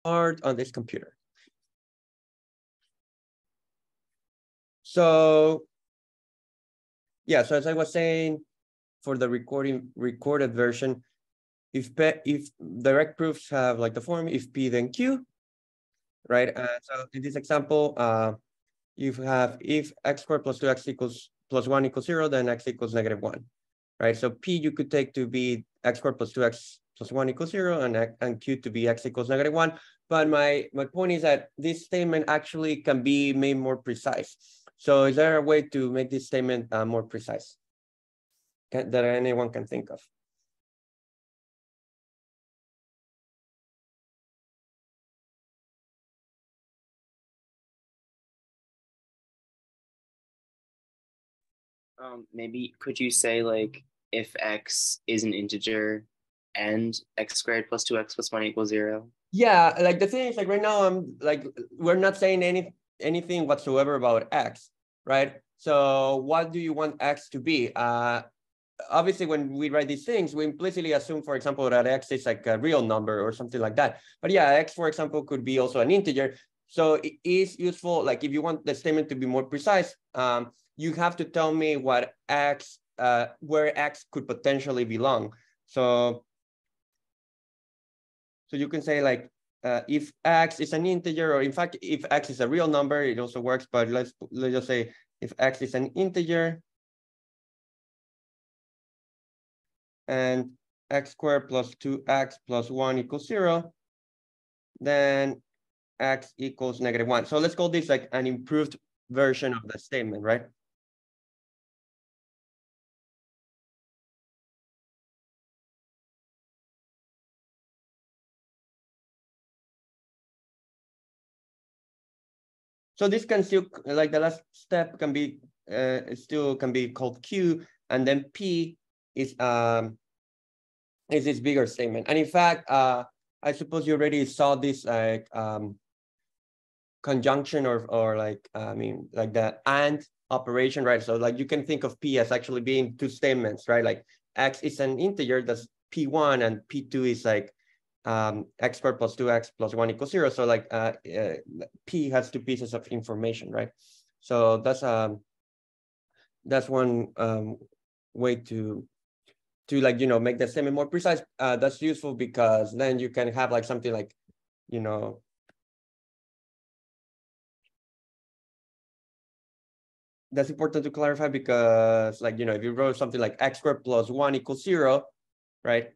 start on this computer. So yeah, so as I was saying, for the recorded version, if direct proofs have like the form if P then Q, right? So in this example, you have if x squared plus 2x equals plus 1 equals 0, then x equals -1, right? So P you could take to be x squared plus 2x plus 1 equals 0, and Q to be x equals -1. But my point is that this statement actually can be made more precise. So is there a way to make this statement more precise that anyone can think of? Maybe could you say like if x is an integer and x squared plus 2x plus 1 equals 0? Yeah, like the thing is, like right now, I'm like, we're not saying anything whatsoever about x, right? So what do you want x to be? Obviously, when we write these things, we implicitly assume, for example, that x is like a real number or something like that. But yeah, x, for example, could be also an integer. So it is useful, like if you want the statement to be more precise, you have to tell me what x, where x could potentially belong. So you can say like, if x is an integer, or in fact, if x is a real number, it also works. But let's just say if x is an integer, and x squared plus 2x plus 1 equals 0, then x equals -1. So let's call this like an improved version of the statement, right? So this can still, like the last step can be, still can be called Q, and then P is this bigger statement. And in fact, I suppose you already saw this like conjunction or like, I mean, like the and operation, right? So like you can think of P as actually being two statements, right? Like x is an integer, that's P1, and P2 is like x squared plus 2x plus 1 equals 0. So like P has two pieces of information, right? So that's one way to like, you know, make the statement more precise. That's useful because then you can have like something like, you know, that's important to clarify because, like, you know, if you wrote something like x squared plus 1 equals 0, right?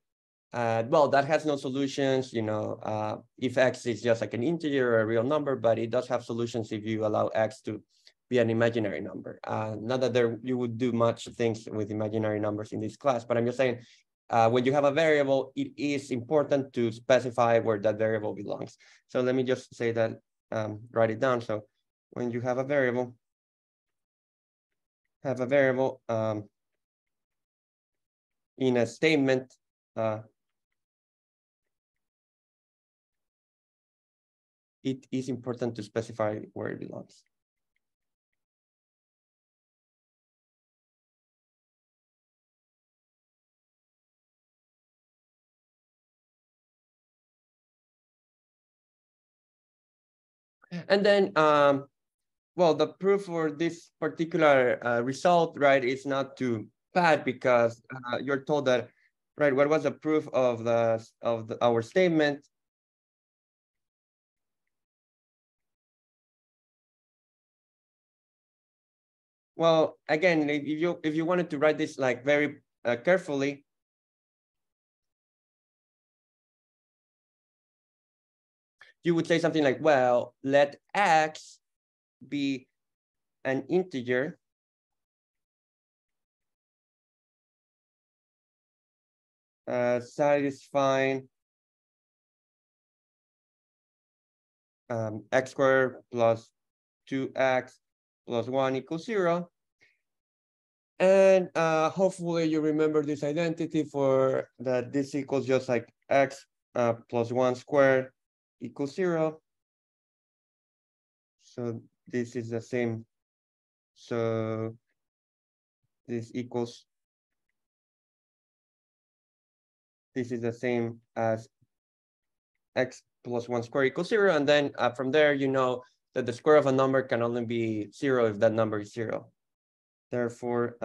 Well, that has no solutions, you know, if x is just like an integer or a real number, but it does have solutions if you allow x to be an imaginary number. Not that you would do much things with imaginary numbers in this class, but I'm just saying, when you have a variable, it is important to specify where that variable belongs. So let me just say that, write it down. So when you have a variable, in a statement, it is important to specify where it belongs. And then, well, the proof for this particular result, right, is not too bad because you're told that, right, what was the proof of our statement? Well, again, if you wanted to write this like very carefully, you would say something like, well, let x be an integer satisfying x squared plus 2x plus 1 equals 0. And hopefully you remember this identity for that this equals just like x plus 1 squared equals 0. So this is the same. So this equals, this is the same as x plus 1 squared equals 0. And then from there, you know that the square of a number can only be 0 if that number is 0. Therefore,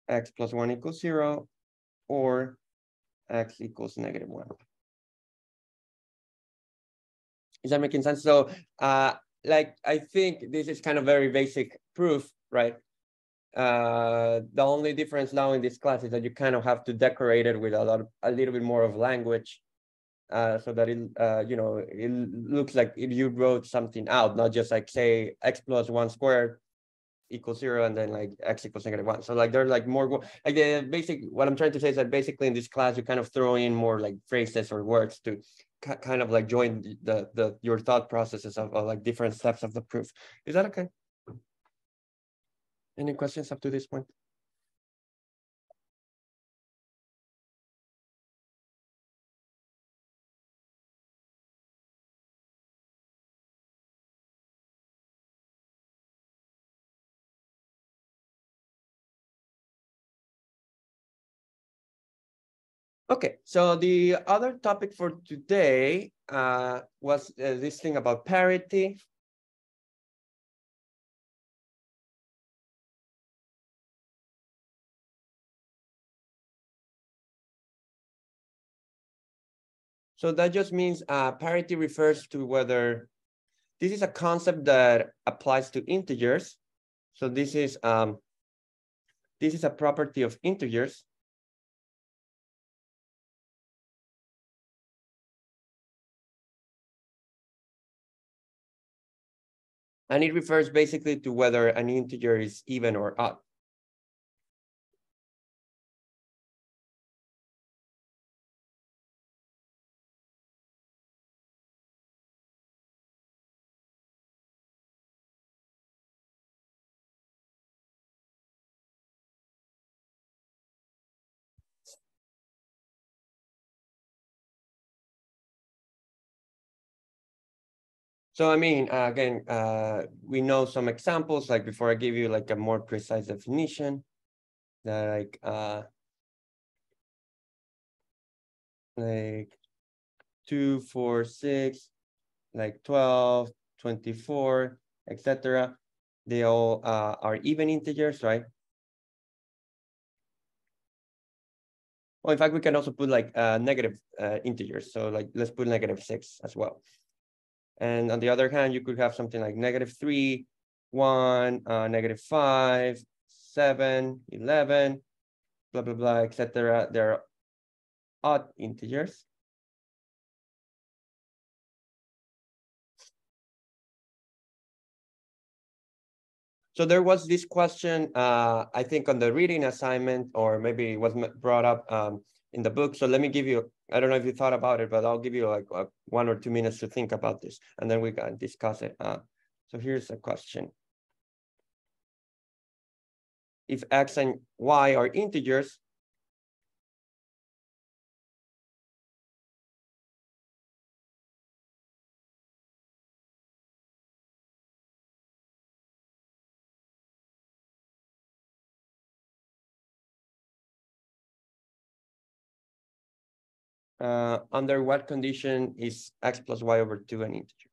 x plus 1 equals 0, or x equals -1. Is that making sense? So like, I think this is kind of very basic proof, right? The only difference now in this class is that you kind of have to decorate it with a little bit more of language, so that it, you know, it looks like if you wrote something out, not just like say x plus 1 squared equals 0 and then like x equals -1. So like, they're like more like the basic, what I'm trying to say is that basically in this class you kind of throw in more like phrases or words to kind of like join your thought processes of like different steps of the proof. Is that okay? Any questions up to this point? Okay, so the other topic for today was this thing about parity. So that just means parity refers to whether this is a concept that applies to integers. So this is a property of integers. And it refers basically to whether an integer is even or odd. So I mean, again, we know some examples, like before I give you like a more precise definition, that like 2, 4, 6, like 12, 24, etc. They all are even integers, right? Well, in fact, we can also put like negative integers. So like, let's put -6 as well. And on the other hand, you could have something like -3, 1, -5, 7, 11, blah, blah, blah, etc. They're odd integers. So there was this question, I think on the reading assignment, or maybe it was brought up in the book. So let me give you, I don't know if you thought about it, but I'll give you like 1 or 2 minutes to think about this, and then we can discuss it. So here's a question. If x and y are integers, under what condition is x plus y over 2 an integer?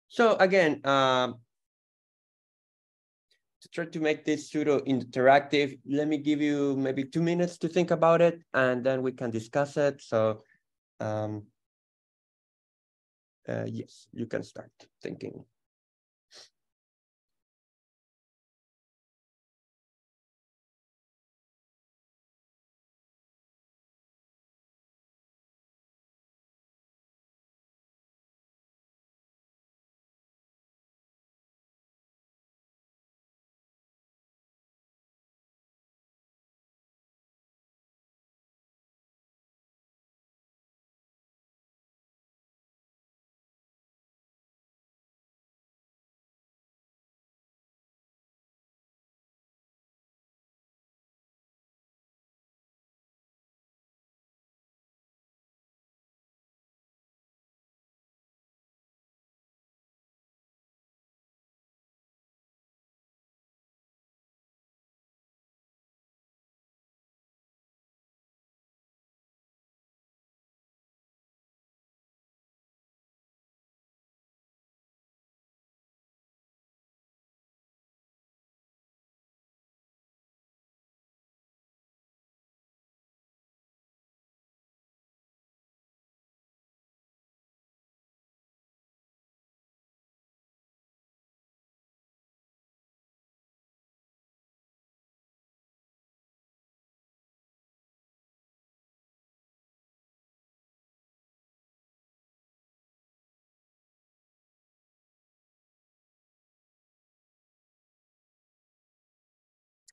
So again, to try to make this pseudo interactive, let me give you maybe 2 minutes to think about it, and then we can discuss it. So yes, you can start thinking.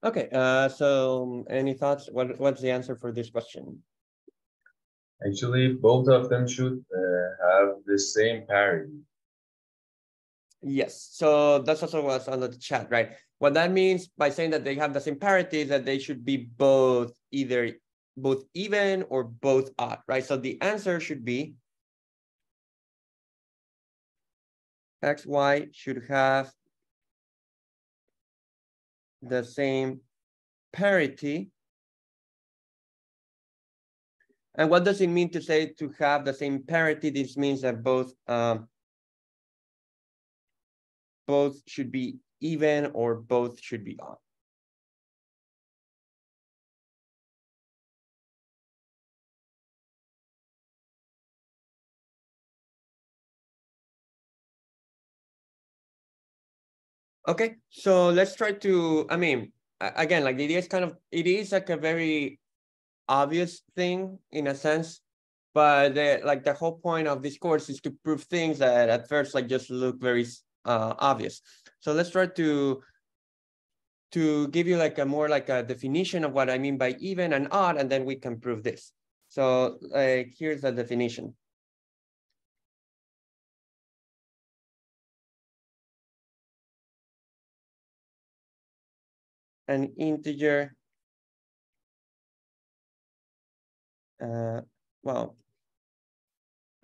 Okay, so any thoughts? What's the answer for this question? Actually, both of them should have the same parity. Yes, so that's also what's on the chat, right? What that means by saying that they have the same parity is that they should be both even or both odd, right? So the answer should be X, Y should have the same parity. And what does it mean to say to have the same parity? This means that both should be even or both should be odd. Okay, so let's try to, I mean, again, like the idea is it is like a very obvious thing in a sense, but the whole point of this course is to prove things that at first like just look very obvious. So let's try to give you like a more like a definition of what I mean by even and odd, and then we can prove this. So like here's the definition. An integer, well,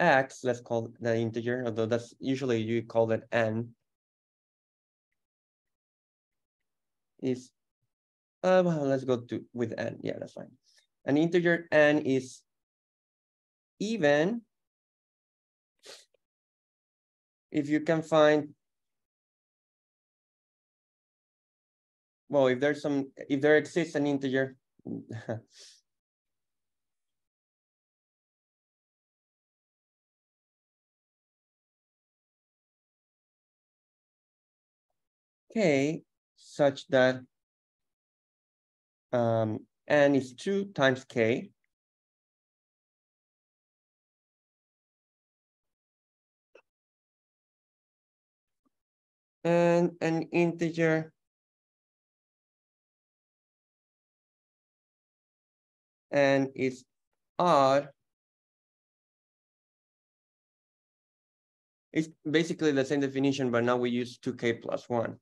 x, let's call the integer, although that's usually you call it n, is well, let's go to with n. Yeah, that's fine. An integer n is even if you can find, well, if there exists an integer k such that n is 2 times k, and an integer n is odd. It's basically the same definition, but now we use 2k plus 1.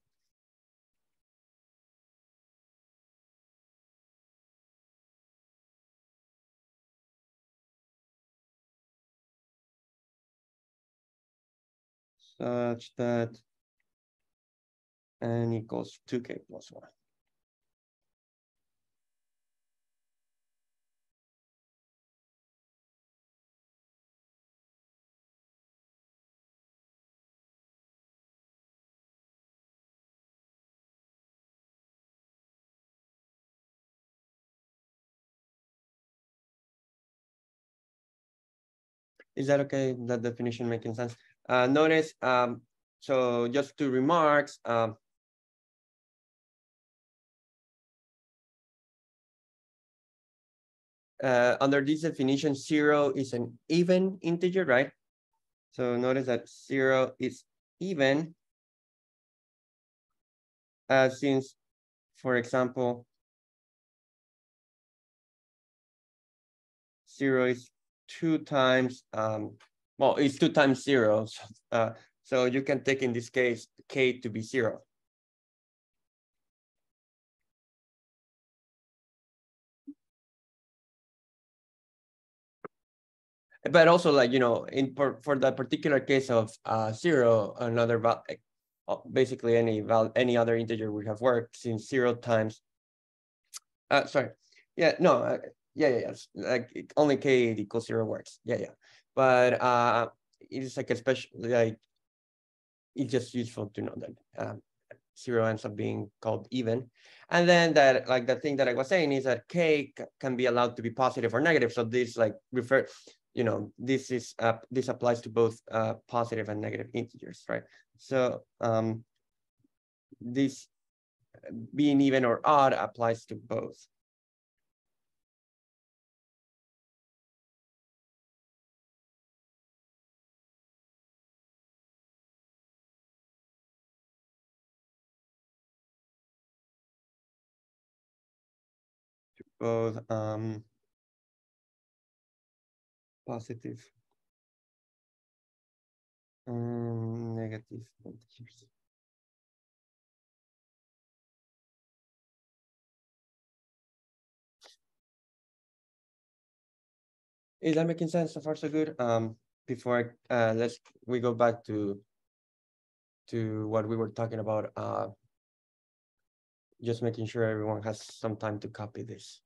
Such that n equals 2k plus 1. Is that okay? That definition making sense? Notice, so just 2 remarks. Under this definition, 0 is an even integer, right? So notice that 0 is even, since, for example, 0 is 2 times, well, it's 2 times 0. So you can take in this case k to be 0. But also, like, for the particular case of 0, another basically any other integer would have worked, since 0 times sorry, yeah, no, yeah, like only k equals 0 works, yeah, but it is like especially like it's just useful to know that 0 ends up being called even. And then that, like, the thing that I was saying is that k can be allowed to be positive or negative. So this like this applies to both positive and negative integers, right? So this being even or odd applies to both. both positive and negative integers. Is that making sense so far so good? Before we go back to what we were talking about, just making sure everyone has some time to copy this.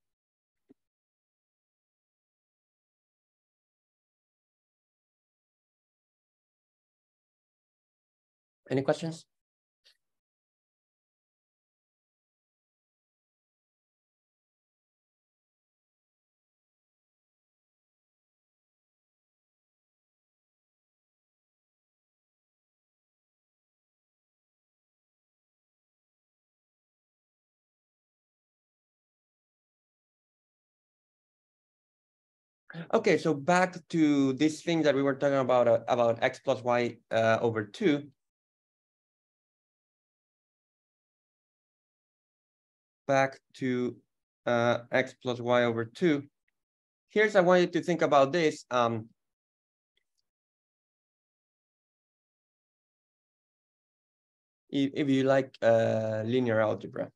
Any questions? Okay, so back to this thing that we were talking about x plus y over 2. Back to x plus y over 2. Here's I want you to think about this. If you like linear algebra.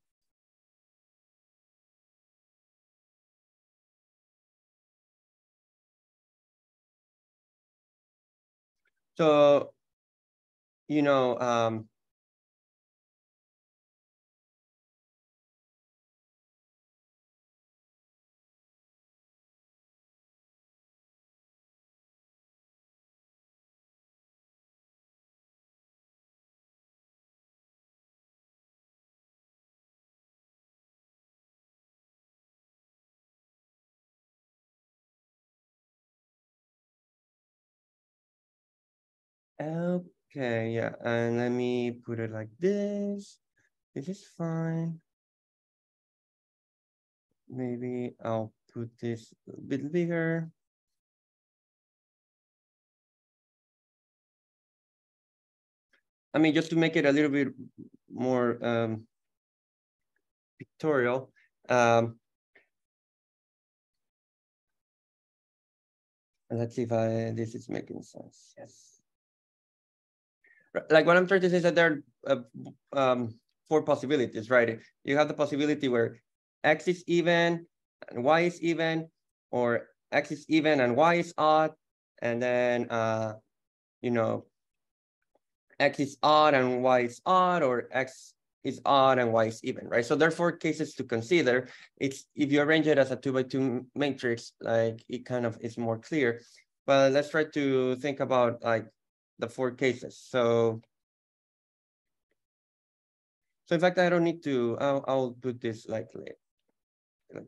So, you know, okay, yeah, and let me put it like this. This is fine. Maybe I'll put this a bit bigger. I mean, just to make it a little bit more pictorial. Let's see if this is making sense. Yes. Like what I'm trying to say is that there are 4 possibilities, right? You have the possibility where x is even and y is even, or x is even and y is odd, and then you know, x is odd and y is odd, or x is odd and y is even, right? So there are 4 cases to consider. It's if you arrange it as a 2x2 matrix, like it kind of is more clear. But let's try to think about like the 4 cases. So in fact, I don't need to. I'll put this like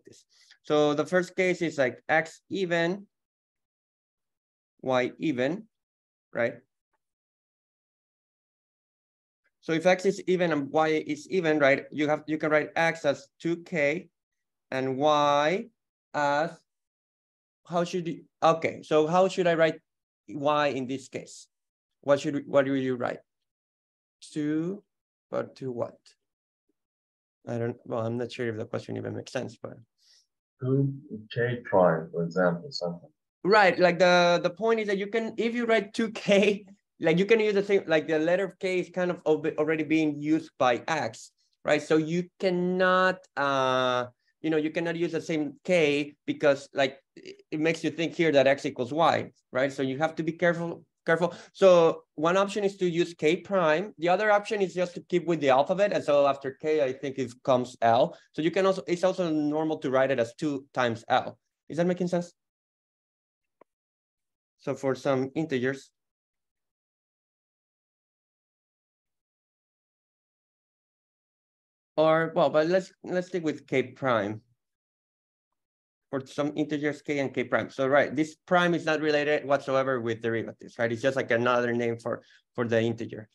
this. So the first case is like x even, y even, right? So if x is even and y is even, right? You can write x as 2k and y as how should you? Okay, so how should I write y in this case? What do you write? 2, but to what? Well, I'm not sure if the question even makes sense, but 2k prime, for example, something. right, like the point is that you can, if you write 2k, like you can use the same, like the letter k is kind of already being used by x, right? So you cannot you cannot use the same k because like it makes you think here that x equals y, right? So you have to be careful. So one option is to use k prime. The other option is just to keep with the alphabet, and so after k I think it comes l. So you can also, it's also normal to write it as 2 times l. Is that making sense? So for some integers, or well, but let's stick with k prime. For some integers, k and k prime. So right, this prime is not related whatsoever with derivatives, right? It's just like another name for the integer.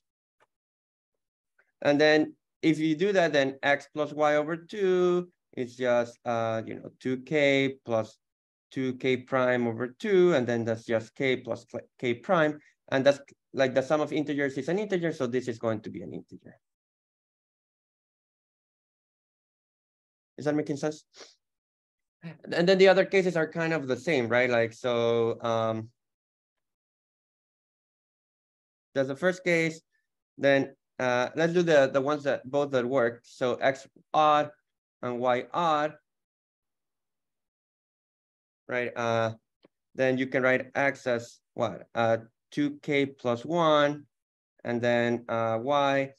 And then if you do that, then x plus y over 2 is just 2k plus 2k prime over 2, and then that's just k plus k prime, and that's like the sum of integers is an integer, so this is going to be an integer. Is that making sense? And then the other cases are kind of the same, right? Like, so that's the first case. Then let's do the ones that both that work. So X odd and Y odd, right? Then you can write X as what? 2K plus 1, and then Y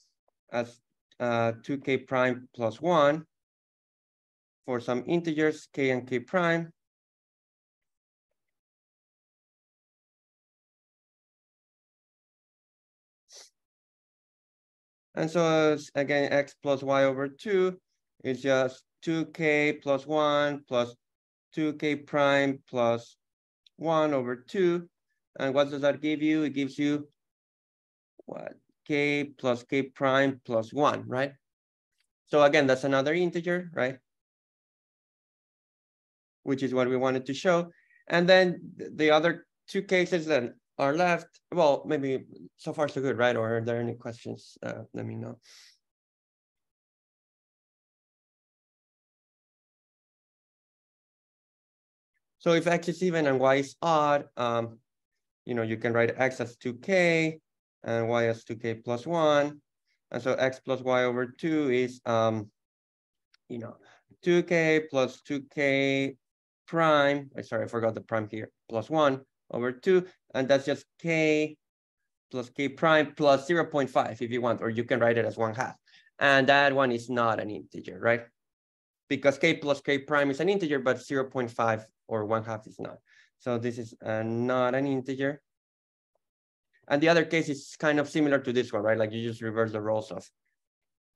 as 2K prime plus 1 for some integers, K and K prime. And so again, X plus Y over 2 is just 2K plus 1 plus 2K prime plus 1 over 2. And what does that give you? It gives you what? K plus K prime plus 1, right? So again, that's another integer, right? Which is what we wanted to show. And then the other two cases that are left, well, maybe so far so good, right? Or are there any questions? Let me know. So if X is even and Y is odd, you can write X as 2K and Y as 2K plus 1. And so X plus Y over 2 is, 2K plus 2K prime. Sorry, I forgot the prime here, plus 1 over 2. And that's just K plus K prime plus 0.5 if you want, or you can write it as 1/2. And that one is not an integer, right? Because K plus K prime is an integer, but 0.5 or 1/2 is not. So this is not an integer. And the other case is kind of similar to this one, right? Like you just reverse the roles of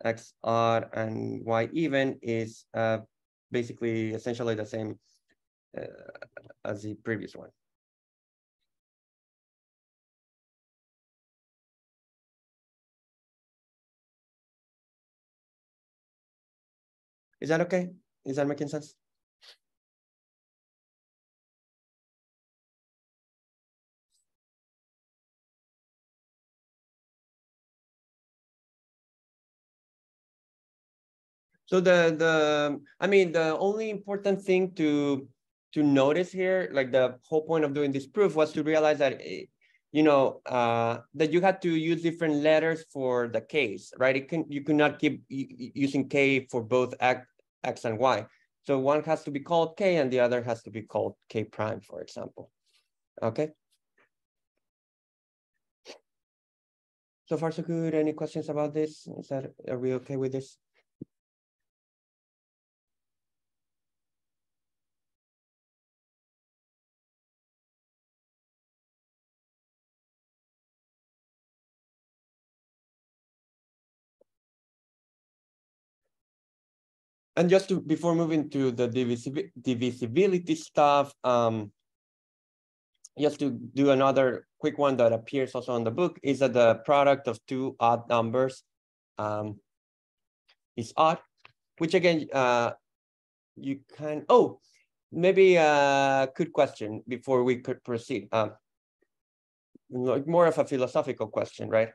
X odd and Y even is basically essentially the same as the previous one. Is that okay? Is that making sense? So the only important thing to notice here, like the whole point of doing this proof was to realize that that you had to use different letters for the case, right? You cannot keep using K for both X and Y. So one has to be called K and the other has to be called K prime, for example. Okay. So far so good. Any questions about this? Are we okay with this? And just before moving to the divisibility stuff, just to do another quick one that appears also in the book is that the product of two odd numbers is odd, which again, you can, maybe a good question before we could proceed. More of a philosophical question, right?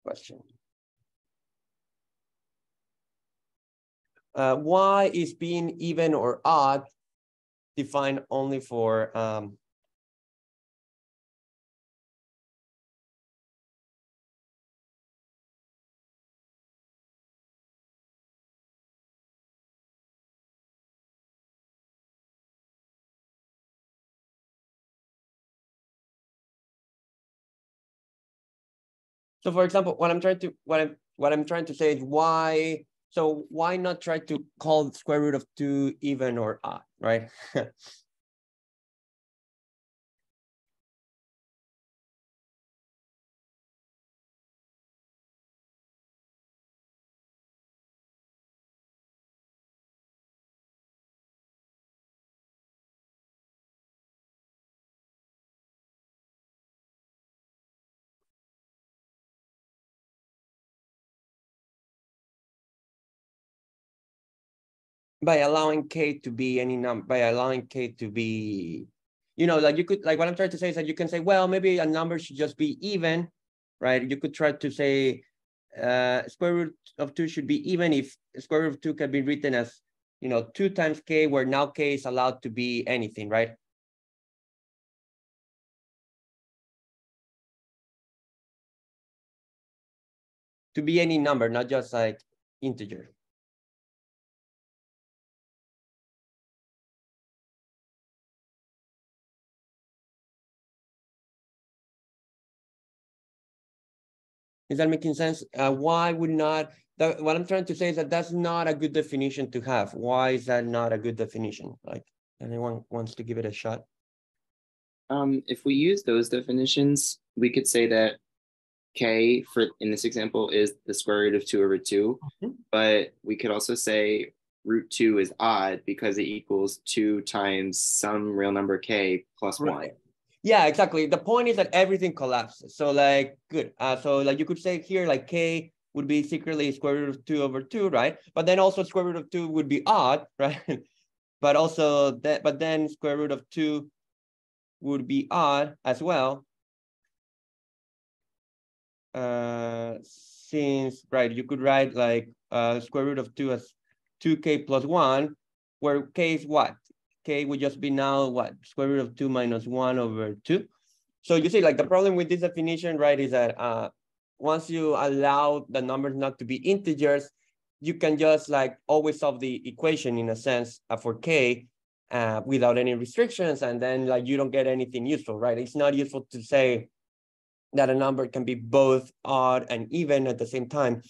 Question. Why is being even or odd defined only for so for example, what I'm trying to say is why not try to call the square root of 2 even or odd, right? By allowing K to be any number, by allowing K to be, like you could, like what I'm trying to say is that you can say, well, maybe a number should just be even, right? You could try to say square root of 2 should be even if square root of 2 can be written as, 2 times k, where now k is allowed to be anything, right? To be any number, not just like integer. Is that making sense? Why would not, what I'm trying to say is that that's not a good definition to have. Why is that not a good definition? Like, anyone wants to give it a shot? If we use those definitions, we could say that k for in this example is the square root of 2 over 2, but we could also say root 2 is odd because it equals 2 times some real number k plus 1. Yeah, exactly. The point is that everything collapses. So like, good. So like you could say here, like k would be secretly square root of 2 over 2, right? But then also square root of 2 would be odd, right? But also that, but then square root of 2 would be odd as well. Since, right, you could write like square root of 2 as 2k plus 1, where k is what? K would just be now what? Square root of 2 minus 1 over 2. So you see, like the problem with this definition, right, is that once you allow the numbers not to be integers, you can just like always solve the equation in a sense for k without any restrictions, and then like you don't get anything useful, right? It's not useful to say that a number can be both odd and even at the same time,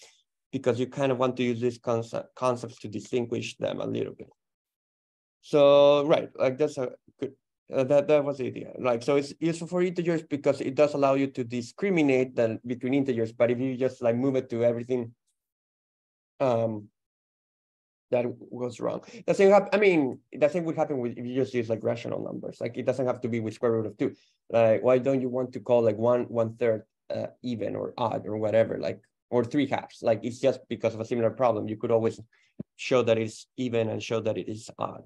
because you kind of want to use these concepts to distinguish them a little bit. So, right, like that's a good, that was the idea. Like, so it's useful for integers because it does allow you to discriminate between integers, but if you just like move it to everything, that goes wrong. The same the same would happen with if you just use like rational numbers. Like it doesn't have to be with square root of 2. Like, why don't you want to call like 1/3 even or odd or whatever, like, or 3/2? Like it's just because of a similar problem. You could always show that it's even and show that it is odd.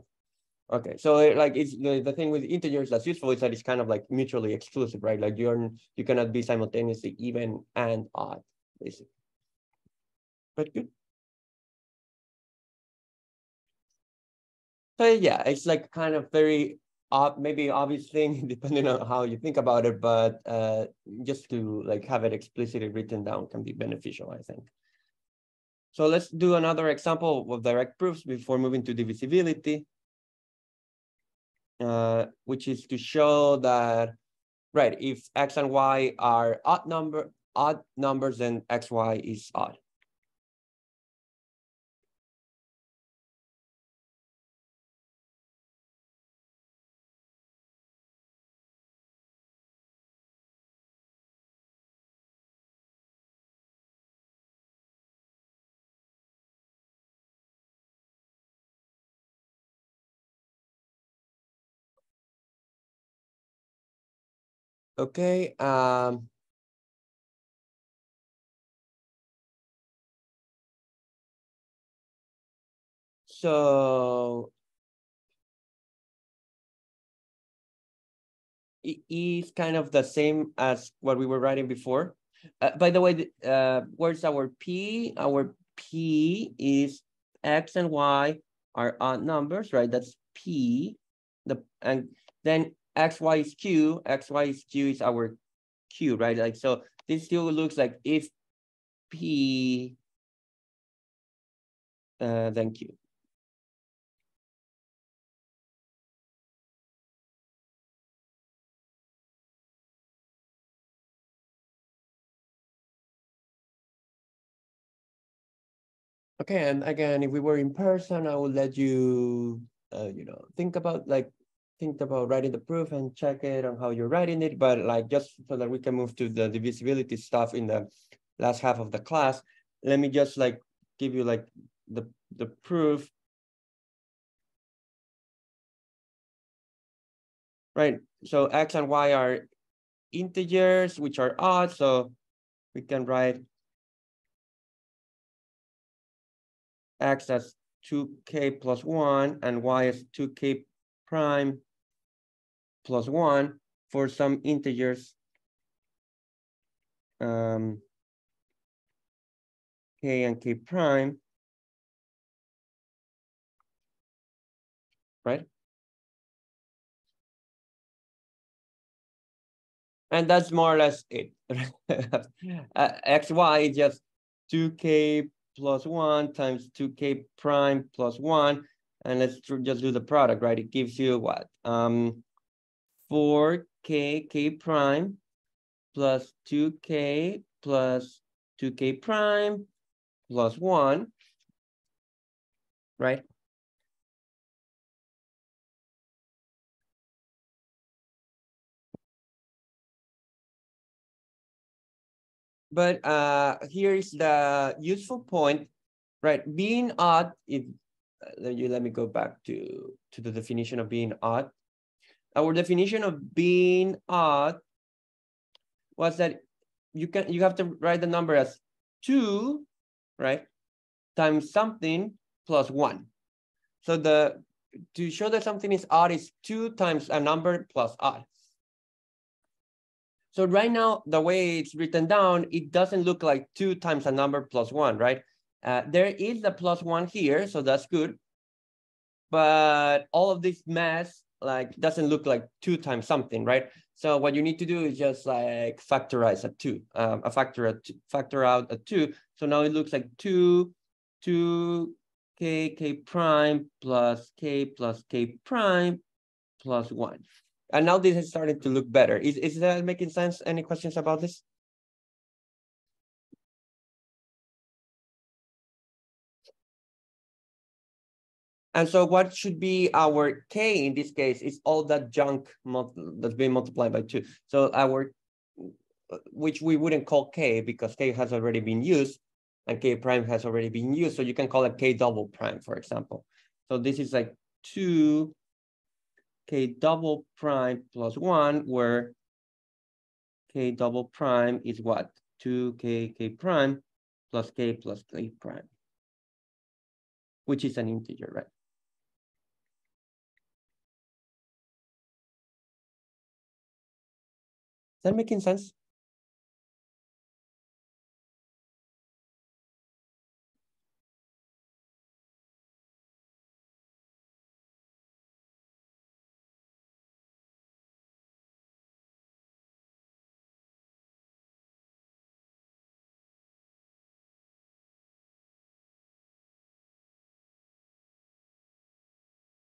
Okay, so like it's the thing with integers that's useful is that it's kind of like mutually exclusive, right? Like you cannot be simultaneously even and odd, basically. But good. So yeah, it's like kind of very maybe obvious thing depending on how you think about it, but just to like have it explicitly written down can be beneficial, I think. So let's do another example of direct proofs before moving to divisibility, which is to show that, right, if x and y are odd numbers, then xy is odd. Okay. So it is kind of the same as what we were writing before. By the way, where's our P? Our P is X and Y are odd numbers, right? That's P. And then XY is Q. XY is Q is our Q, right? Like, so this still looks like if P, then Q. Okay, and again, if we were in person, I would let you, think about writing the proof and check it on how you're writing it. But like, just so that we can move to the divisibility stuff in the last half of the class, let me just like give you like the proof. Right, so x and y are integers, which are odd, so we can write x as 2k plus 1 and y as 2k prime plus 1 for some integers K and K prime, right? And that's more or less it. XY is just 2K plus 1 times 2K prime plus 1. And let's just do the product, right? It gives you what? 4K K prime plus 2K plus 2K prime plus 1, right? But here's the useful point, right? Being odd, if let me go back to the definition of being odd. Our definition of being odd was that you have to write the number as 2, right, times something plus 1. So to show that something is odd is 2 times a number plus odd. So right now, the way it's written down, it doesn't look like 2 times a number plus 1, right? There is the plus 1 here, so that's good. But all of this mass like doesn't look like 2 times something, right? So what you need to do is just like factorize a 2, factor out a 2. So now it looks like 2 K prime plus K prime plus 1. And now this is starting to look better. Is that making sense? Any questions about this? And so what should be our K in this case is all that junk that's being multiplied by 2. So our, which we wouldn't call K because K has already been used and K prime has already been used. So you can call it K double prime, for example. So this is like 2 K double prime plus 1, where K double prime is what? 2K K prime plus K prime, which is an integer, right? Is that making sense?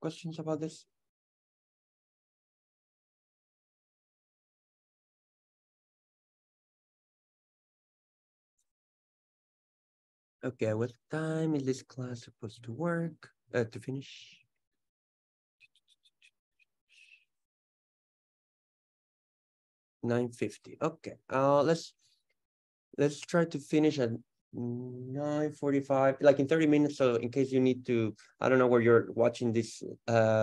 Questions about this? Okay, what time is this class supposed to work, to finish? 9:50. Okay, let's try to finish at 9:45, like in 30 minutes. So in case you need to, I don't know where you're watching this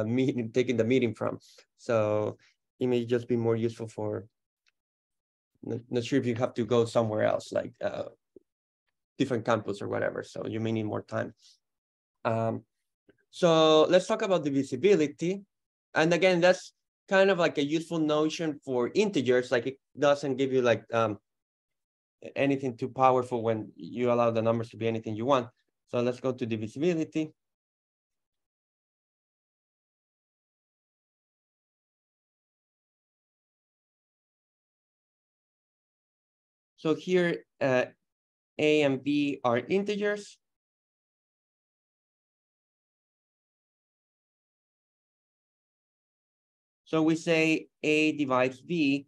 meeting, taking the meeting from. So it may just be more useful for, not sure if you have to go somewhere else, like different campus or whatever. So you may need more time. So let's talk about divisibility. And again, that's kind of like a useful notion for integers. Like it doesn't give you like anything too powerful when you allow the numbers to be anything you want. So let's go to divisibility. So here, A and B are integers. So we say A divides B.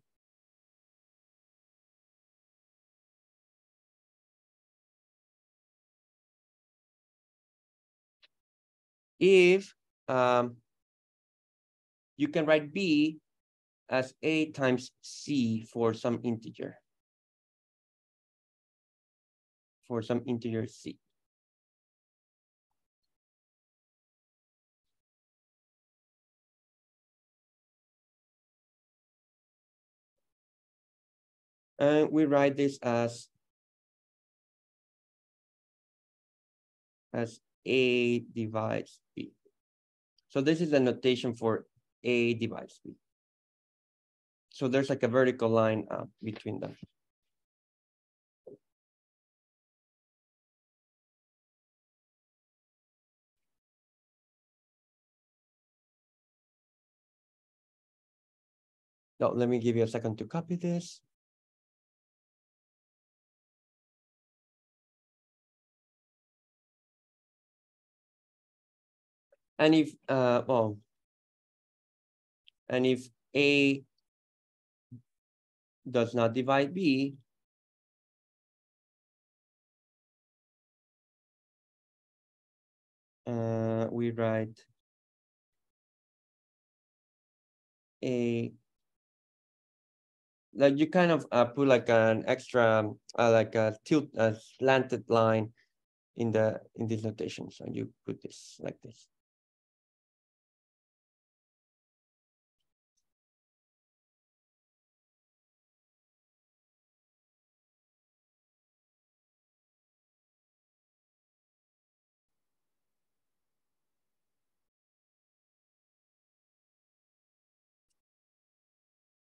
If you can write B as A times C for some integer. For some integer C. And we write this as A divides B. So this is the notation for A divides B. So there's like a vertical line between them. No, let me give you a second to copy this. And if and if A does not divide B, we write A, like you kind of put like an extra like a slanted line in this notation. So you put this like this.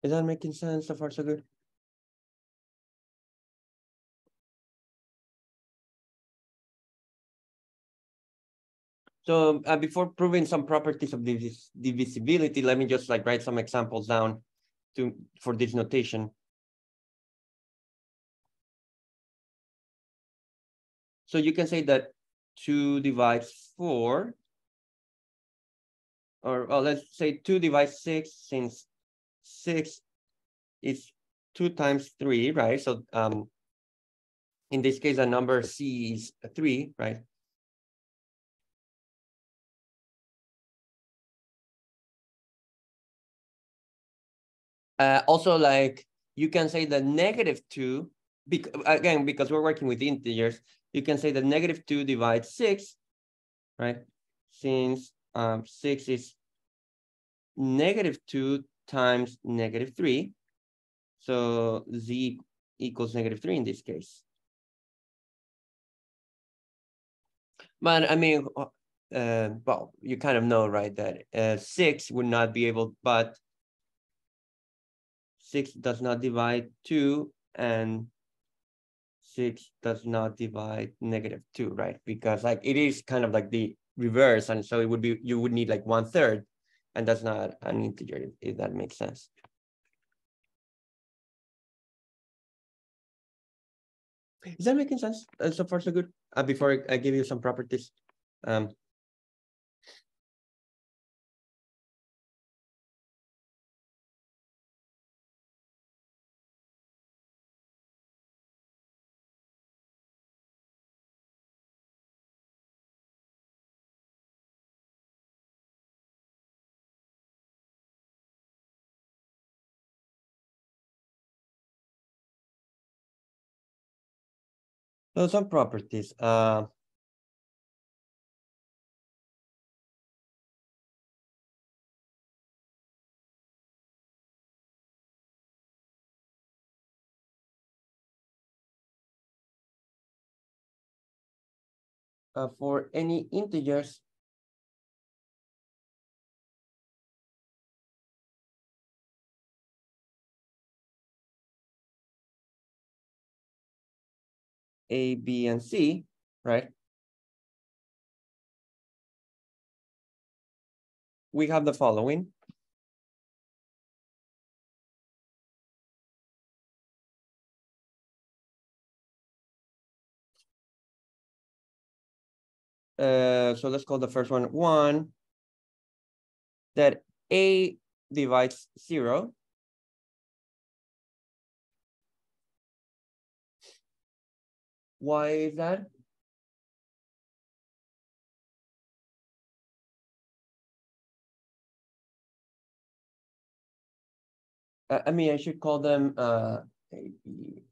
Is that making sense so far so good? So before proving some properties of divisibility, let me just like write some examples down for this notation. So you can say that 2 divides 4, or well, let's say 2 divides 6, since 6 is 2 times 3, right? So in this case, the number C is 3, right? Also, like you can say the -2, again, because we're working with integers, you can say that -2 divides 6, right? Since 6 is -2 times -3, so Z equals -3 in this case. But I mean, well, you kind of know, right, that 6 would not be able, but 6 does not divide 2, and 6 does not divide -2, right? Because like it is kind of like the reverse, and so it would be, you would need like 1/3, and that's not an integer, if that makes sense. Is that making sense? So far, so good. Before I give you some properties. So some properties. For any integers, A, B, and C, right? We have the following. So let's call the first one 1, that A divides 0. Why is that? I mean, I should call them A, B.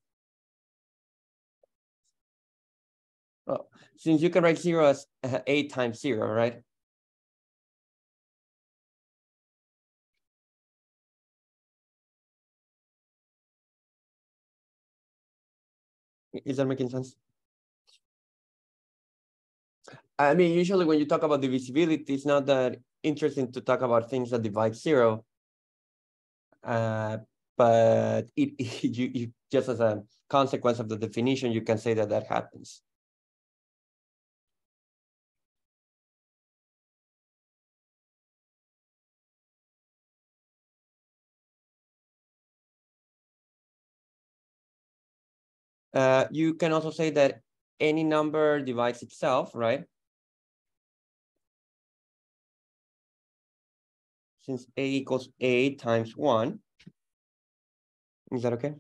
Well, since you can write 0 as A times 0, right? Is that making sense? I mean, usually when you talk about divisibility, it's not that interesting to talk about things that divide 0. But you just as a consequence of the definition, you can say that that happens. You can also say that any number divides itself, right? Since A equals A times 1. Is that okay?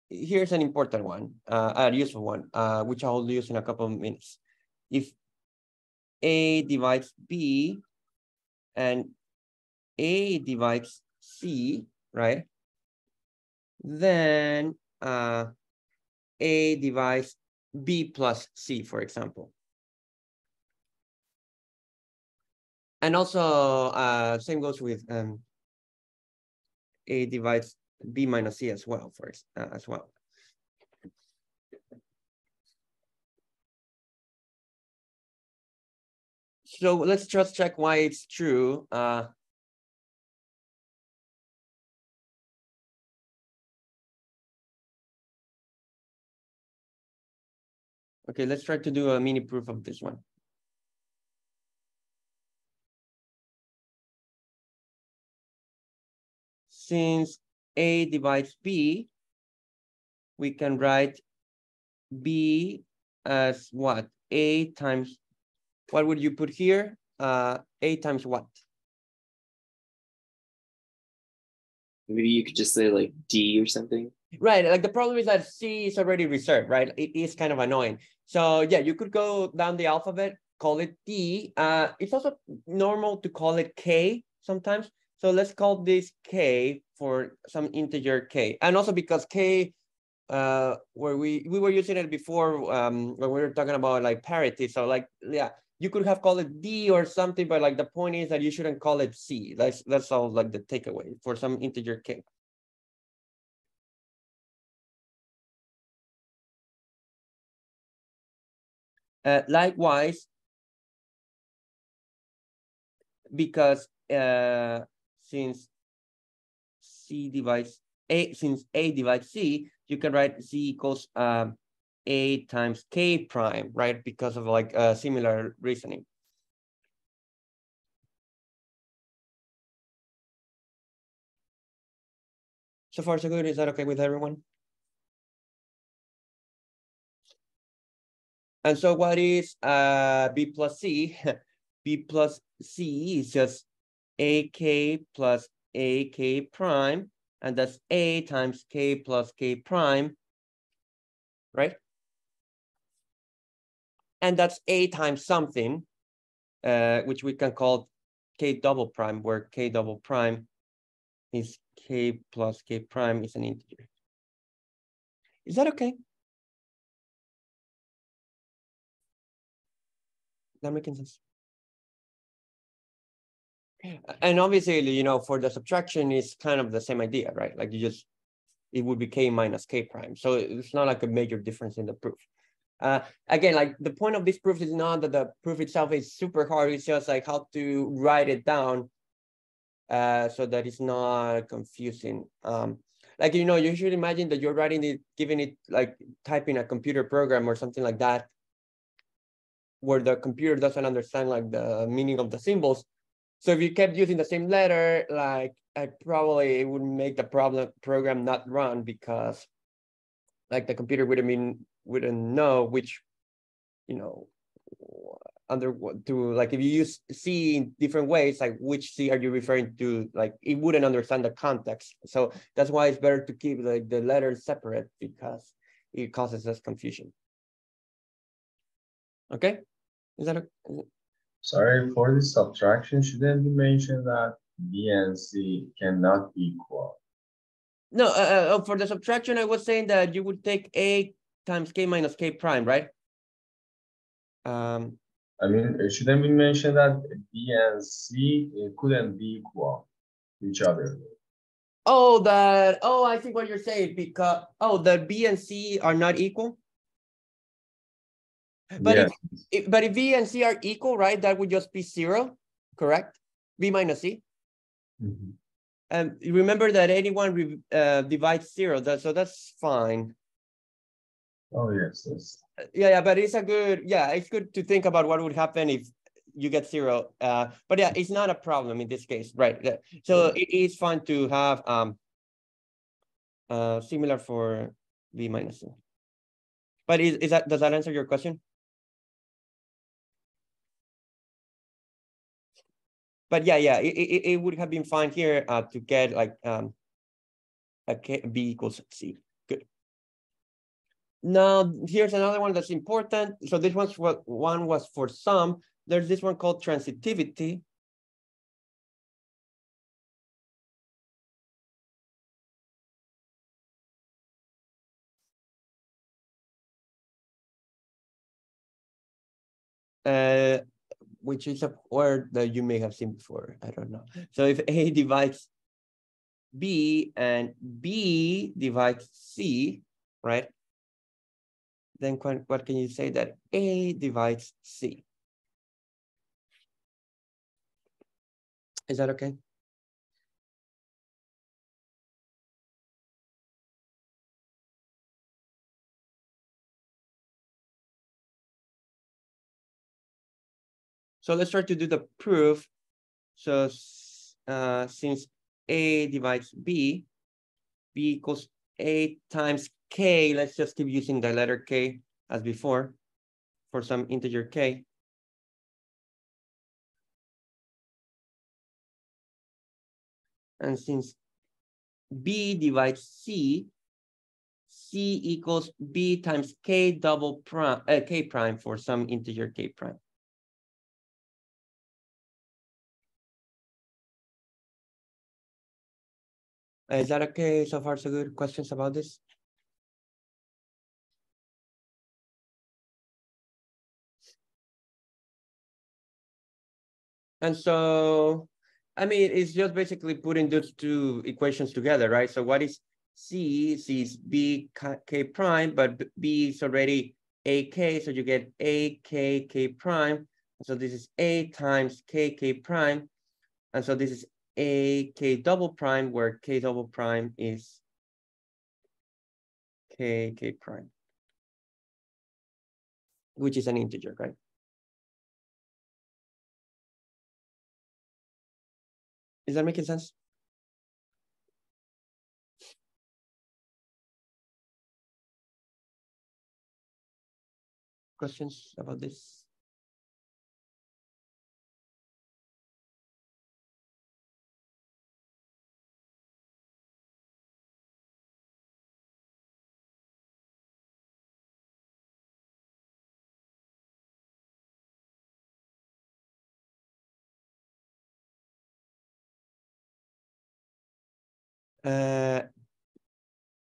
Here's an important one, a useful one, which I'll use in a couple of minutes. If A divides B and A divides C, right? Then A divides B plus C, for example. And also, same goes with A divides B minus C as well, as well. So let's just check why it's true. Okay, let's try to do a mini proof of this one. Since A divides B, we can write B as what? A times, what would you put here? A times what? Maybe you could just say like D or something. Right, like the problem is that C is already reserved, right? It is kind of annoying. So yeah, you could go down the alphabet, call it D. It's also normal to call it K sometimes. So let's call this K for some integer K. And also because K, where we were using it before when we were talking about like parity. So like, yeah, you could have called it D or something, but like the point is that you shouldn't call it C. That's all like the takeaway for some integer K. Likewise, because since C divides A, since A divides C, you can write C equals A times K prime, right? Because of like similar reasoning. So far, so good. Is that okay with everyone? And so what is B plus C? B plus C is just AK plus AK prime, and that's A times K plus K prime, right? And that's A times something, which we can call K double prime, where K double prime is K plus K prime is an integer. Is that okay? That making sense? And obviously, you know, for the subtraction, it's kind of the same idea, right? Like it would be K minus K prime. So it's not like a major difference in the proof. Again, like the point of this proof is not that the proof itself is super hard. It's just like how to write it down so that it's not confusing. Like, you know, you should imagine that you're writing it, giving it like typing a computer program or something like that, where the computer doesn't understand like the meaning of the symbols. So if you kept using the same letter, like I probably would make the program not run because like the computer wouldn't know which, you know, like if you use C in different ways, like which C are you referring to? Like it wouldn't understand the context. So that's why it's better to keep like the letters separate because it causes less confusion. Okay, is that Sorry, for the subtraction, shouldn't you mention that B and C cannot equal? No, for the subtraction, I was saying that you would take A times K minus K prime, right? I mean, it shouldn't be mentioned that B and C couldn't be equal to each other. Oh, I think what you're saying, because, that B and C are not equal? But Yes. but if B and C are equal, right, that would just be 0, correct? B minus C. Mhm. And remember that anyone divides 0, so that's fine. Oh, yes, yes. Yeah, but it's it's good to think about what would happen if you get 0. But yeah, it's not a problem in this case, right? So it is fine to have similar for B minus C. But does that answer your question? But yeah, it would have been fine here to get like B equals C. Good. Now here's another one that's important. So this one was for sum. There's this one called transitivity. Which is a word that you may have seen before. I don't know. So if A divides B and B divides C, right? Then what can you say that A divides C? Is that okay? So let's try to do the proof. So since A divides B, B equals A times K, let's just keep using the letter K as before for some integer K. And since B divides C, C equals B times K double prime, K prime for some integer K prime. Is that okay? So far, so good. Questions about this? And so, I mean, it's just basically putting those two equations together, right? So what is C? C is B K prime, but B is already AK, so you get AK K prime. So this is A times K prime. And so this is AK double prime, where K double prime is K prime, which is an integer, right? Is that making sense? Questions about this?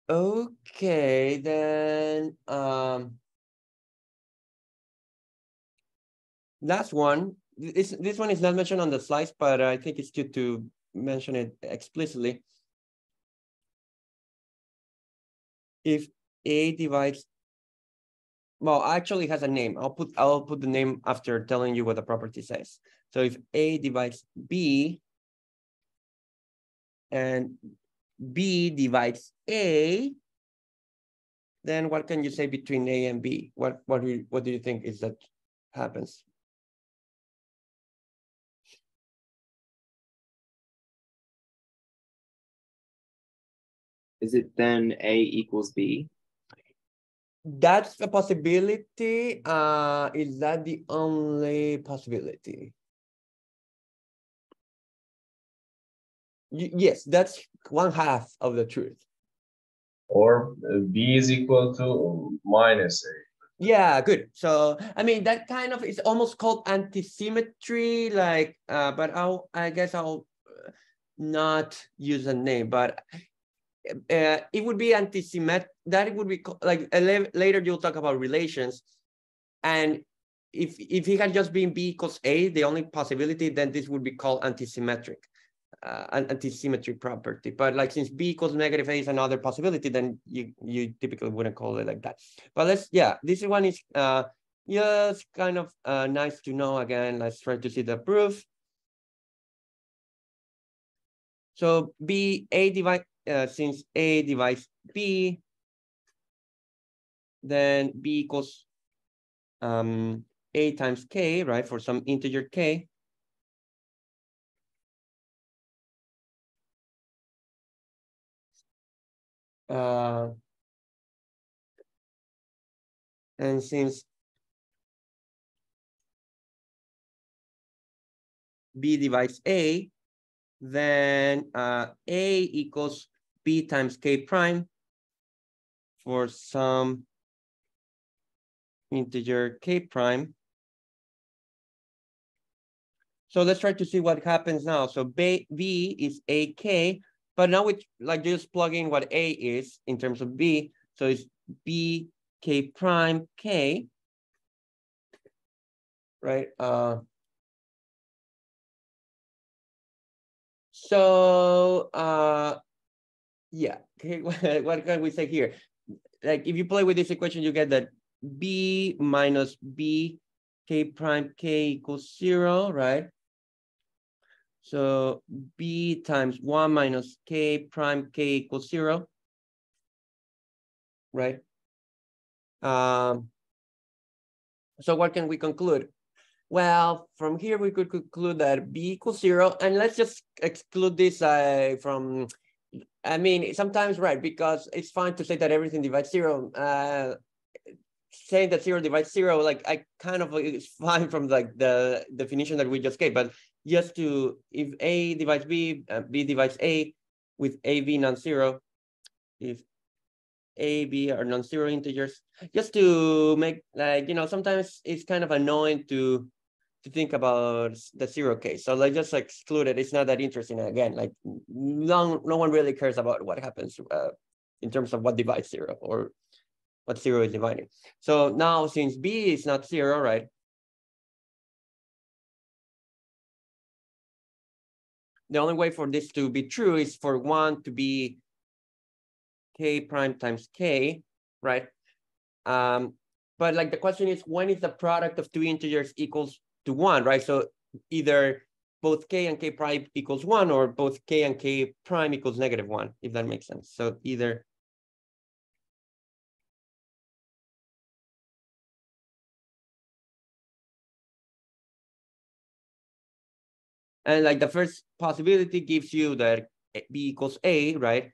Okay, then last one. This one is not mentioned on the slides, but I think it's good to mention it explicitly. If A divides, well, actually has a name. I'll put the name after telling you what the property says. So if A divides B and B divides A, then what can you say between A and B? What do you think is that happens? Is it then A equals B? That's a possibility. Is that the only possibility? Yes, that's 1/2 of the truth. Or B is equal to minus A. Yeah, good. So I mean that kind of is almost called antisymmetry, like but I guess I'll not use a name, but it would be antisymmetric. That it would be like later you'll talk about relations, and if it had just been B equals A, the only possibility, then this would be called antisymmetric. An antisymmetry property, but like since B equals negative A is another possibility, then you typically wouldn't call it like that. But this one is Just kind of nice to know. Again, let's try to see the proof. So since A divides B, then B equals A times K, right, for some integer K. And since B divides A, then A equals B times K prime for some integer K prime. So let's try to see what happens now. So B is AK, but now we like just plug in what A is in terms of B. So it's B K prime K, right? Yeah, okay, what can we say here? Like if you play with this equation, you get that B minus B K prime K equals 0, right? So B times 1 minus K prime K equals 0, right? So what can we conclude? Well, from here we could conclude that B equals 0, and let's just exclude this from, I mean, sometimes, right, because it's fine to say that everything divides 0. Saying that 0 divides 0, like I kind of it's fine from like the definition that we just gave, but just to, if A divides B, B divides A with AB non-zero, if A, B are non-zero integers, just to make like, sometimes it's kind of annoying to think about the 0 case. So like just like exclude it. It's not that interesting. Again, like no one really cares about what happens in terms of what divides 0 or what 0 is dividing. So now since B is not 0, right? The only way for this to be true is for 1 to be K prime times K, right? But like the question is, when is the product of two integers equals to 1, right? So either both K and K prime equals 1, or both K and K prime equals -1, if that makes sense. So either. And like the first possibility gives you that B equals A, right?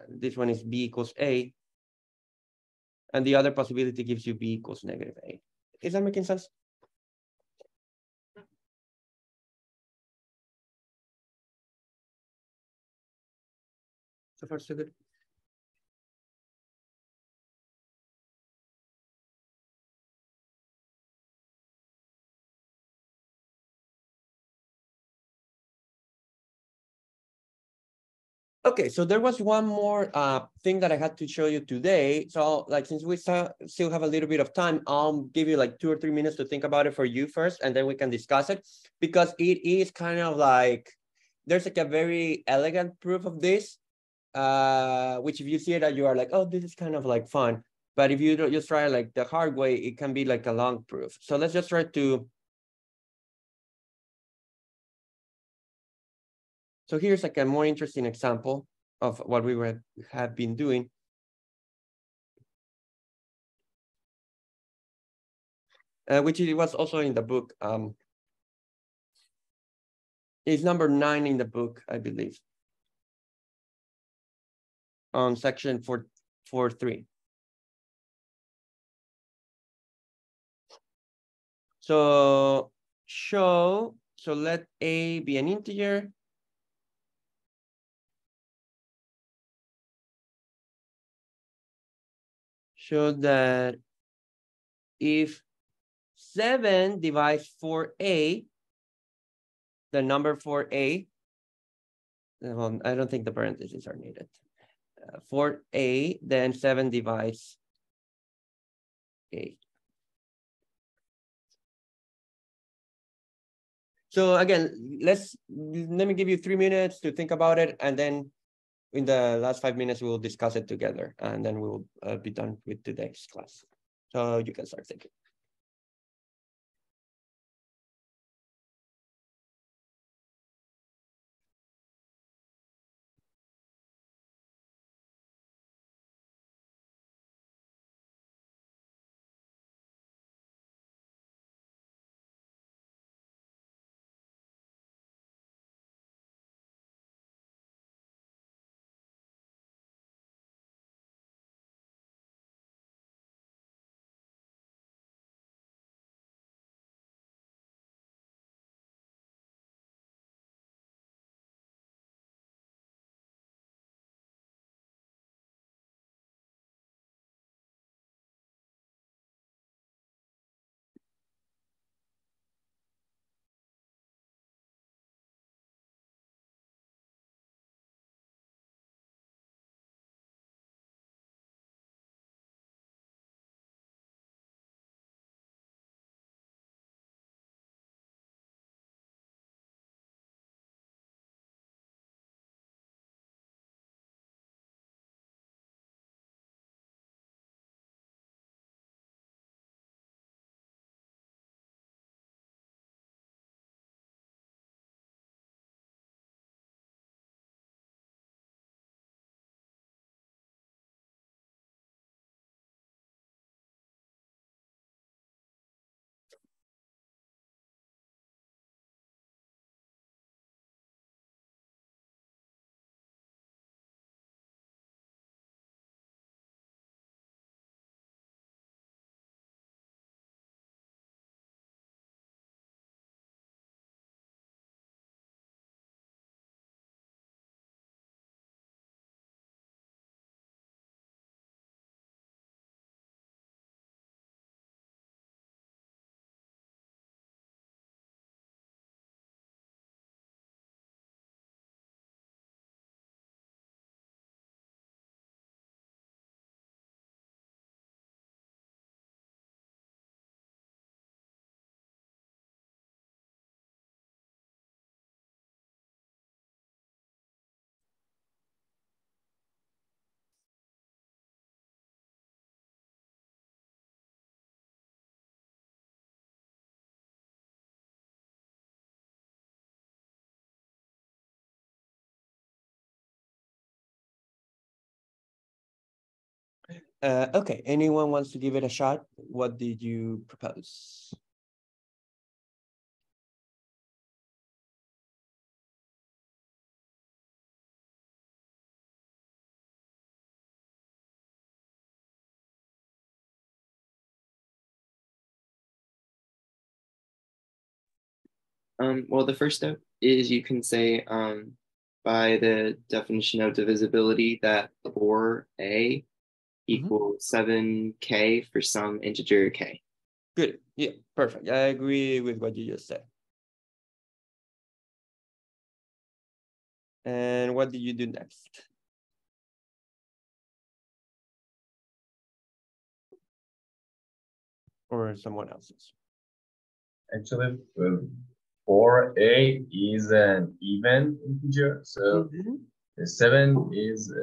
This one is B equals A. And the other possibility gives you B equals -A. Is that making sense? So far, so good. Okay, so there was one more thing that I had to show you today. So like, since we still have a little bit of time, I'll give you like 2 or 3 minutes to think about it for you first, and then we can discuss it, because it is kind of like, there's like a very elegant proof of this, which if you see it, you are like, oh, this is kind of like fun. But if you don't just try like the hard way, it can be like a long proof. So let's just try to. So here's like a more interesting example of what we have been doing. Which it was also in the book. It's number 9 in the book, I believe, on section 4.3. So let A be an integer. Show that if 7 divides 4A, the number 4A, well, I don't think the parentheses are needed. 4A, then 7 divides A. So again, let me give you 3 minutes to think about it, and then in the last 5 minutes, we will discuss it together, and then we will be done with today's class. So you can start thinking. Okay, anyone wants to give it a shot? What did you propose? Well, the first step is you can say by the definition of divisibility that 4a equals 7k for some integer k. Good. Yeah, perfect. I agree with what you just said. And what did you do next? Or someone else's? Actually, 4a is an even integer, so the 7 is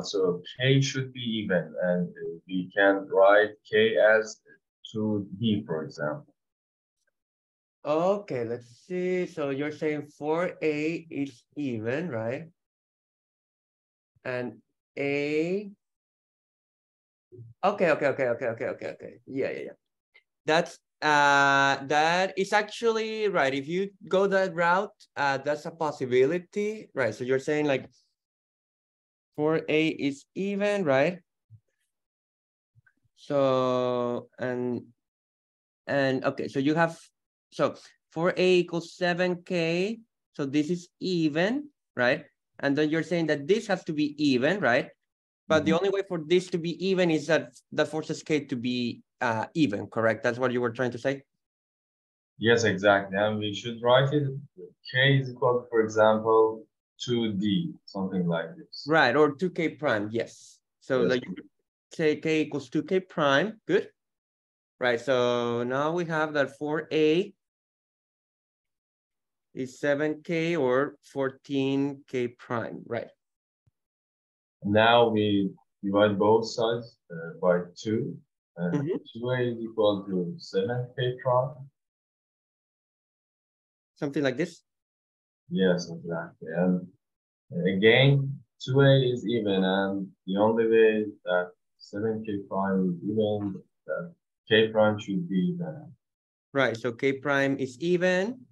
so k should be even, and we can write k as 2d, for example. Okay, let's see. So you're saying 4a is even, right? And a. Okay. Yeah. That is actually right. If you go that route, that's a possibility, right? So you're saying like 4a is even, right? So and okay, so you have, so 4a equals 7k. So this is even, right? And then you're saying that this has to be even, right? But the only way for this to be even is that forces k to be even, correct? That's what you were trying to say? Yes, exactly. And we should write it, k is equal to, for example, 2d, something like this. Right, or 2k prime, yes. So Yes. like say k equals 2k prime, good. Right, so now we have that 4a is 7k or 14k prime, right? Now we divide both sides by 2, and 2a is equal to 7k prime. Something like this? Yes, exactly. And again, 2a is even, and the only way that 7k prime is even, that k prime should be even. Right, so k prime is even.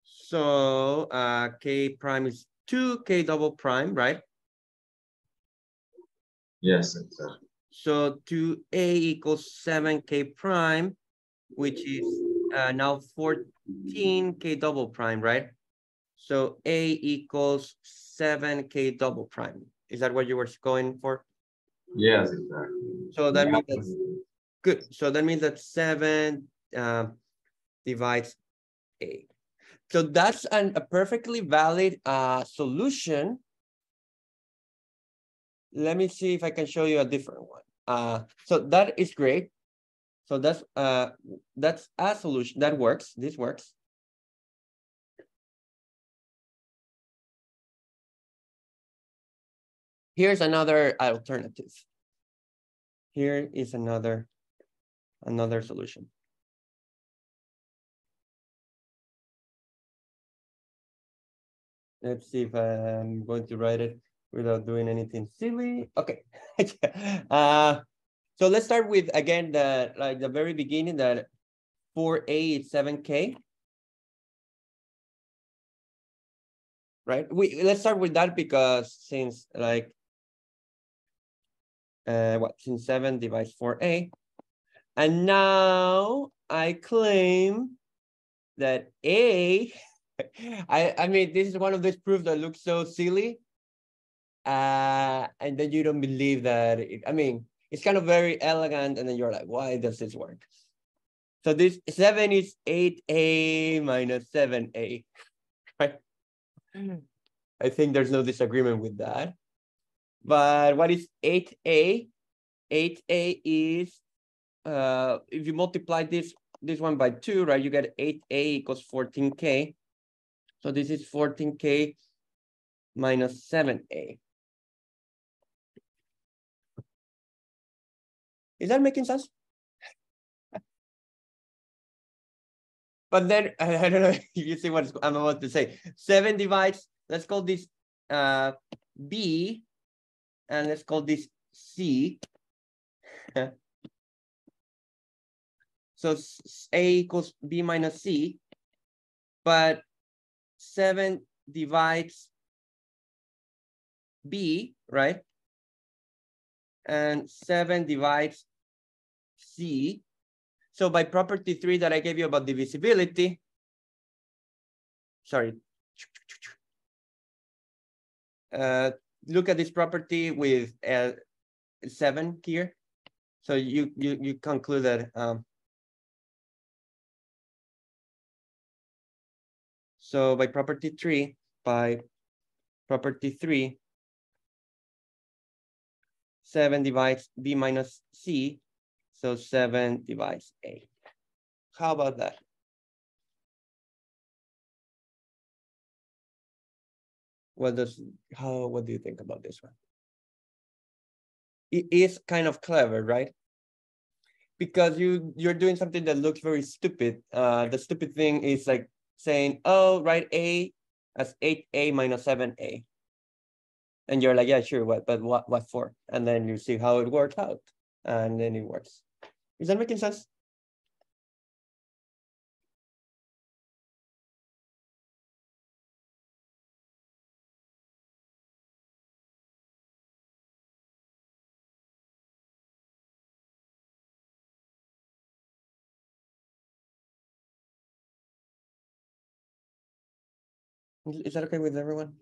So k prime is 2k double prime, right? Yes, exactly. So 2a equals 7k prime, which is now 14k double prime, right? So a equals 7k double prime. Is that what you were going for? Yes, exactly. So that means that's good. So that means that 7 divides a. So that's a perfectly valid solution. Let me see if I can show you a different one. So that is great. So that's a solution that works. This works. Here's another alternative. Here is another solution. Let's see if I'm going to write it without doing anything silly. Okay. So let's start with, again, the very beginning, that 4a is 7k. Right? Let's start with that, because since since 7 divides 4a. And now I claim that a, I mean, this is one of those proofs that looks so silly. And then you don't believe that, I mean, it's kind of very elegant, and then you're like, why does this work? So this 7 is 8a minus 7a, right? I think there's no disagreement with that. But what is 8a? 8a is, if you multiply this one by 2, right, you get 8a equals 14k. So this is 14k minus 7a. Is that making sense? But then, I don't know if you see what I'm about to say. 7 divides, let's call this B, and let's call this C. So A equals B minus C, but 7 divides B, right? And 7 divides C. So by property 3 that I gave you about divisibility, sorry. Look at this property with 7 here. So you conclude that so by property 3, 7 divides B minus C, so 7 divides A. How about that? What do you think about this one? It is kind of clever, right? Because you're doing something that looks very stupid. The stupid thing is like saying, oh, write A as 8A minus 7A. And you're like, yeah, sure, what for? And then you see how it works out. And then it works. Is that making sense? Is that okay with everyone?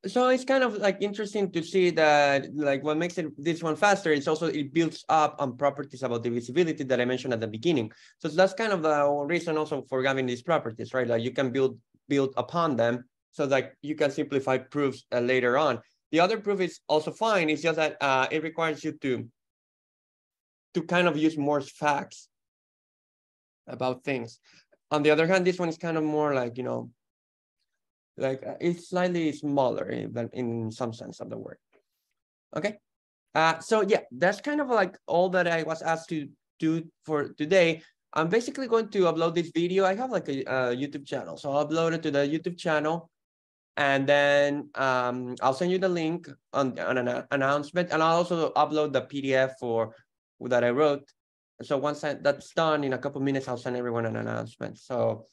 So it's kind of like interesting to see that like what makes this one faster is also it builds up on properties about divisibility that I mentioned at the beginning. So that's kind of the reason also for having these properties, right? Like you can build upon them so that you can simplify proofs later on. The other proof is also fine. It's just that it requires you to kind of use more facts about things. On the other hand, this one is kind of more like, you know, like it's slightly smaller than in some sense of the word. Okay. So yeah, that's kind of like all that I was asked to do for today. I'm basically going to upload this video. I have like a YouTube channel, so I'll upload it to the YouTube channel, and then I'll send you the link on an announcement, and I'll also upload the PDF that I wrote. So once that's done, in a couple minutes, I'll send everyone an announcement. So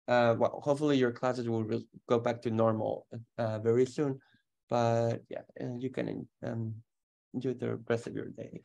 well, hopefully your classes will go back to normal very soon. But yeah, you can enjoy the rest of your day.